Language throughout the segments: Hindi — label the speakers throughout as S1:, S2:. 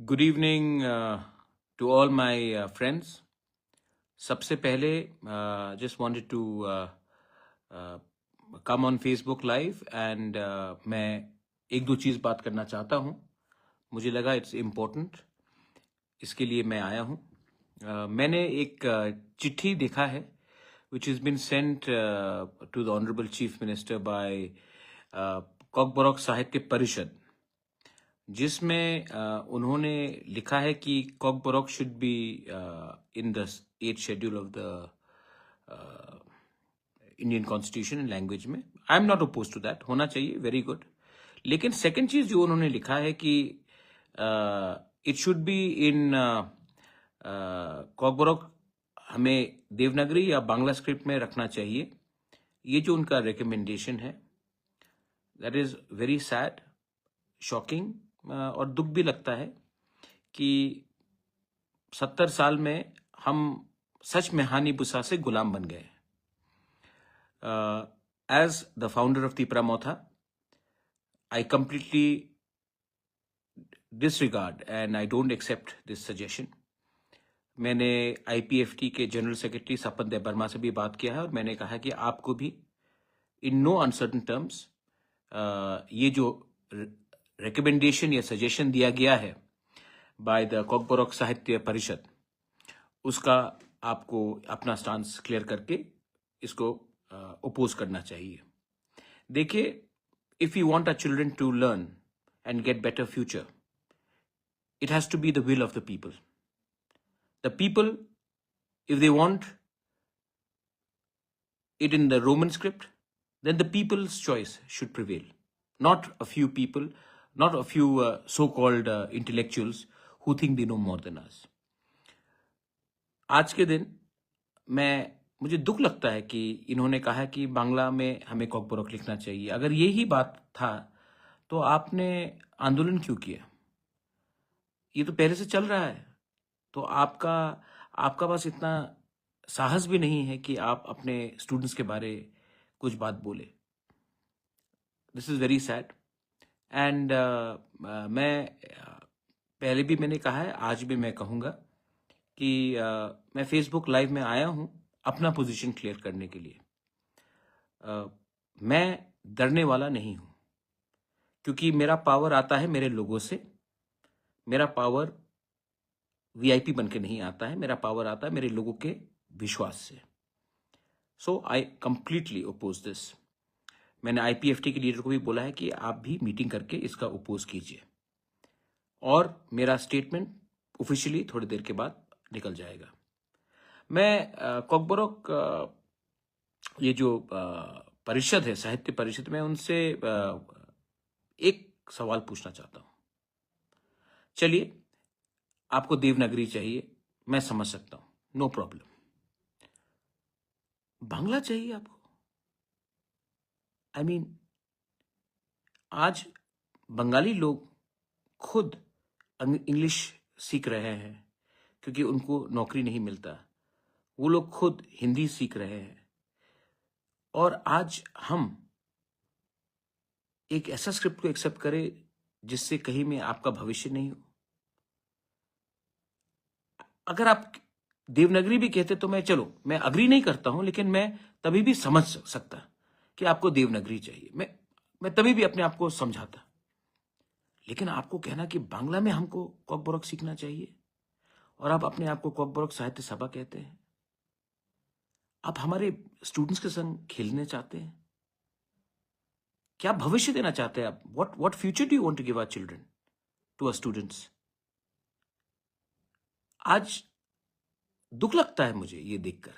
S1: Good evening to all my friends. सबसे पहले just wanted to come on Facebook live and मैं एक दो चीज़ बात करना चाहता हूँ। मुझे लगा इट्स इम्पोर्टेंट, इसके लिए मैं आया हूँ। मैंने एक चिट्ठी देखा है which has been sent to the Honorable Chief Minister by Kokborok साहित्य परिषद, जिसमें उन्होंने लिखा है कि Kokborok should be in the 8th schedule of the Indian constitution in language में। I am not oppose to that, होना चाहिए, वेरी गुड। लेकिन सेकंड चीज जो उन्होंने लिखा है कि इट शुड बी इन कॉकबोरॉक हमें देवनागरी या बांग्ला स्क्रिप्ट में रखना चाहिए। ये जो उनका रिकमेंडेशन है, that is very sad, shocking, और दुख भी लगता है कि 70 साल में हम सच में हानि बुसा से गुलाम बन गए। As the founder of Tipra Motha, I completely disregard and I don't accept this suggestion. मैंने आईपीएफटी के जनरल सेक्रेटरी सपन देव वर्मा से भी बात किया है और मैंने कहा कि आपको भी इन नो अनसर्टन टर्म्स ये जो रिकमेंडेशन या सजेशन दिया गया है बाय द कॉकबोरॉक साहित्य परिषद, उसका आपको अपना स्टांस क्लियर करके इसको ओपोज करना चाहिए। देखिए, if you want our children to learn and get better future, it has to be the will of the people. The people, if they want it in the Roman script, then the people's choice should prevail, not a few people, not a few so-called intellectuals who think they know more than us. आज के दिन मुझे दुख लगता है कि इन्होंने कहा कि बांग्ला में हमें कॉकबोरॉक लिखना चाहिए। अगर यही बात था तो आपने आंदोलन क्यों किया? ये तो पहले से चल रहा है। तो आपका पास इतना साहस भी नहीं है कि आप अपने स्टूडेंट्स के बारे कुछ बात बोले। This is very sad and मैं पहले भी मैंने कहा है, आज भी मैं कहूँगा कि मैं फेसबुक लाइव में आया हूँ अपना पोजीशन क्लियर करने के लिए। मैं डरने वाला नहीं हूँ, क्योंकि मेरा पावर आता है मेरे लोगों से। मेरा पावर वीआईपी बन के नहीं आता है, मेरा पावर आता है मेरे लोगों के विश्वास से। सो आई कंप्लीटली ओपोज दिस। मैंने आईपीएफटी के लीडर को भी बोला है कि आप भी मीटिंग करके इसका ओपोज कीजिए, और मेरा स्टेटमेंट ऑफिशियली थोड़ी देर के बाद निकल जाएगा। मैं कॉकबोरॉक ये जो परिषद है, साहित्य परिषद, में उनसे एक सवाल पूछना चाहता हूं। चलिए, आपको देवनागरी चाहिए, मैं समझ सकता हूं, नो प्रॉब्लम। बांग्ला चाहिए आपको? आई मीन, आज बंगाली लोग खुद इंग्लिश सीख रहे हैं क्योंकि उनको नौकरी नहीं मिलता। वो लोग खुद हिंदी सीख रहे हैं, और आज हम एक ऐसा स्क्रिप्ट को एक्सेप्ट करें जिससे कहीं में आपका भविष्य नहीं हो। अगर आप देवनागरी भी कहते तो मैं अग्री नहीं करता हूं, लेकिन मैं तभी भी समझ सकता कि आपको देवनागरी चाहिए। मैं तभी भी अपने आप को समझाता। लेकिन आपको कहना कि बांग्ला में हमको कॉकबोरॉक सीखना चाहिए, और आप अपने आप को कॉकबोरॉक साहित्य सभा कहते हैं। आप हमारे स्टूडेंट्स के संग खेलने चाहते हैं? क्या भविष्य देना चाहते हैं आप? What future do you want to give our children, to our students? आज दुख लगता है मुझे ये देखकर।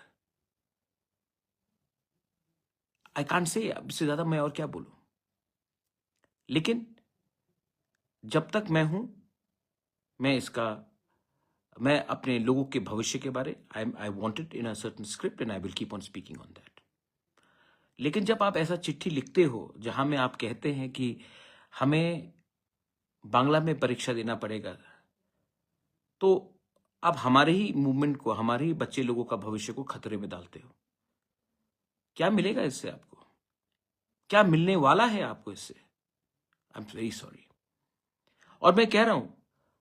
S1: आई कांट से, इससे ज्यादा मैं और क्या बोलूं। लेकिन जब तक मैं हूं, मैं अपने लोगों के भविष्य के बारे, I want it in a certain script and I will keep on speaking on that. लेकिन जब आप ऐसा चिट्ठी लिखते हो जहां में आप कहते हैं कि हमें बांग्ला में परीक्षा देना पड़ेगा, तो आप हमारे ही मूवमेंट को, हमारे ही बच्चे लोगों का भविष्य को खतरे में डालते हो। क्या मिलेगा इससे आपको? क्या मिलने वाला है आपको इससे? I am very sorry. और मैं कह रहा हूं,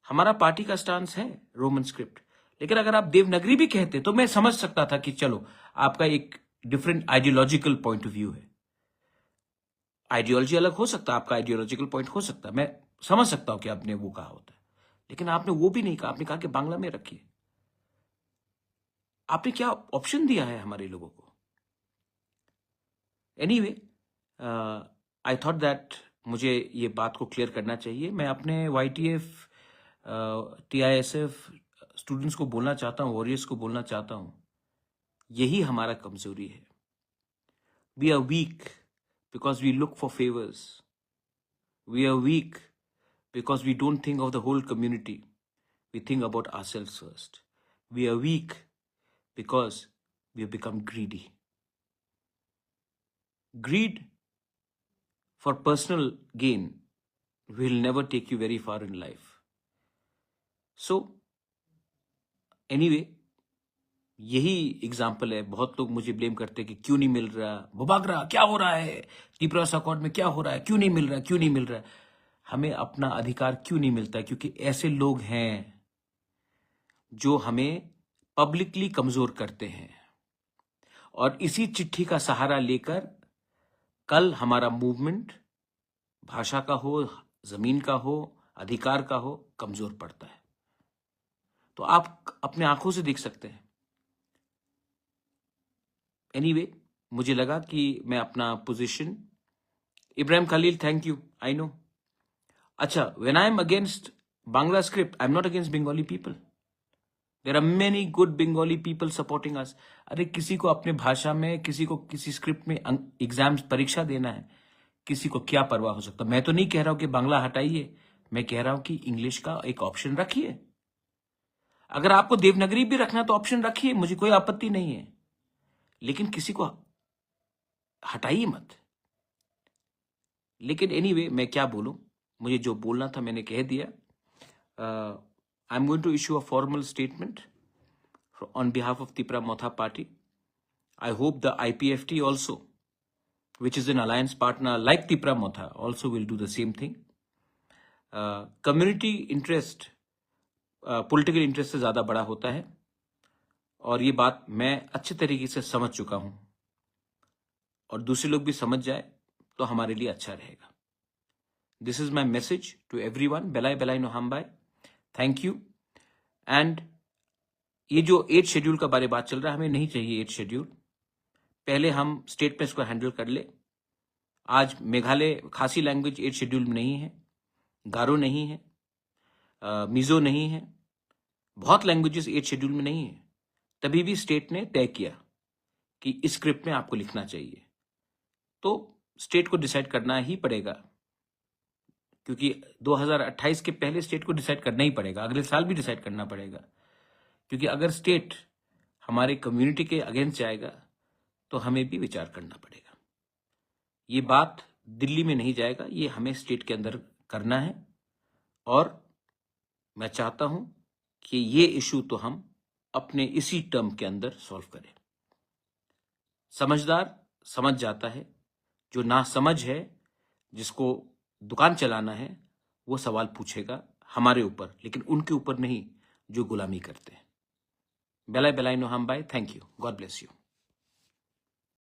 S1: हमारा पार्टी का स्टांस है रोमन स्क्रिप्ट, लेकिन अगर आप देवनागरी भी कहते तो मैं समझ सकता था कि चलो आपका एक different ideological point of view है। आइडियोलॉजी अलग हो सकता है, आपका आइडियोलॉजिकल पॉइंट हो सकता है, मैं समझ सकता हूं कि आपने वो कहा होता है, लेकिन आपने वो भी नहीं कहा। आपने कहा कि बांग्ला में रखिए। आपने क्या ऑप्शन दिया है हमारे लोगों को? एनीवे, आई थॉट दैट मुझे ये बात को क्लियर करना चाहिए। मैं अपने YTF TISF स्टूडेंट्स को बोलना चाहता हूँ, वॉरियर्स को बोलना चाहता हूँ, यही हमारा कमजोरी है। We are weak because we look for favours. We are weak because we don't think of the whole community, we think about ourselves first. We are weak because we have become greedy. Greed for personal gain will never take you very far in life. So, anyway, यही एग्जाम्पल है। बहुत लोग मुझे ब्लेम करते हैं कि क्यों नहीं मिल रहा, बुबागरा क्या हो रहा है, त्रिपुरा अकॉर्ड में क्या हो रहा है, क्यों नहीं मिल रहा, क्यों नहीं मिल रहा। हमें अपना अधिकार क्यों नहीं मिलता है? क्योंकि ऐसे लोग हैं जो हमें पब्लिकली कमजोर करते हैं, और इसी चिट्ठी का सहारा लेकर कल हमारा मूवमेंट भाषा का हो, जमीन का हो, अधिकार का हो, कमजोर पड़ता है। तो आप अपने आंखों से देख सकते हैं। एनीवे, मुझे लगा कि मैं अपना position, Ibrahim Khalil, thank you, I know. अच्छा, when I am against Bangla script, I am not against Bengali people. There are many good Bengali people supporting us. अरे किसी को अपने भाषा में, किसी को किसी स्क्रिप्ट में एग्जाम्स परीक्षा देना है, किसी को क्या परवाह हो सकता। मैं तो नहीं कह रहा हूं कि बांग्ला हटाइए, मैं कह रहा हूं कि इंग्लिश का एक ऑप्शन रखिए। अगर आपको देवनागरी भी रखना तो ऑप्शन रखिए, मुझे कोई आपत्ति नहीं है, लेकिन किसी को हटाइए मत। लेकिन एनीवे, मैं क्या बोलूं, मुझे जो बोलना था मैंने कह दिया। I am going to issue a formal statement on behalf of Tripura Motha party. I hope the IPFT also, which is an alliance partner like Tripura Motha, also will do the same thing. Community interest, political interest से ज़्यादा बड़ा होता है, और ये बात मैं अच्छे तरीके से समझ चुका हूँ, और दूसरे लोग भी समझ जाए तो हमारे लिए अच्छा रहेगा। This is my message to everyone. Belai Belai no Hambai. Thank you. And ये जो 8 शेड्यूल का बारे बात चल रहा है, हमें नहीं चाहिए 8 शेड्यूल। पहले हम स्टेट में इसको हैंडल कर ले। आज मेघालय खासी लैंग्वेज 8 शेड्यूल में नहीं है, गारो नहीं है, मिजो नहीं है, बहुत लैंग्वेजेस 8 शेड्यूल में नहीं है। तभी भी स्टेट ने तय किया कि इस स्क्रिप्ट में आपको लिखना चाहिए, तो स्टेट को डिसाइड करना ही पड़ेगा, क्योंकि 2028 के पहले स्टेट को डिसाइड करना ही पड़ेगा, अगले साल भी डिसाइड करना पड़ेगा। क्योंकि अगर स्टेट हमारे कम्युनिटी के अगेंस्ट जाएगा तो हमें भी विचार करना पड़ेगा। ये बात दिल्ली में नहीं जाएगा, ये हमें स्टेट के अंदर करना है, और मैं चाहता हूं कि ये इशू तो हम अपने इसी टर्म के अंदर सॉल्व करें। समझदार समझ जाता है, जो ना समझ है, जिसको दुकान चलाना है, वो सवाल पूछेगा हमारे ऊपर, लेकिन उनके ऊपर नहीं जो गुलामी करते हैं। बेलाई बेलाई नो हम बाय। Thank you, God bless you.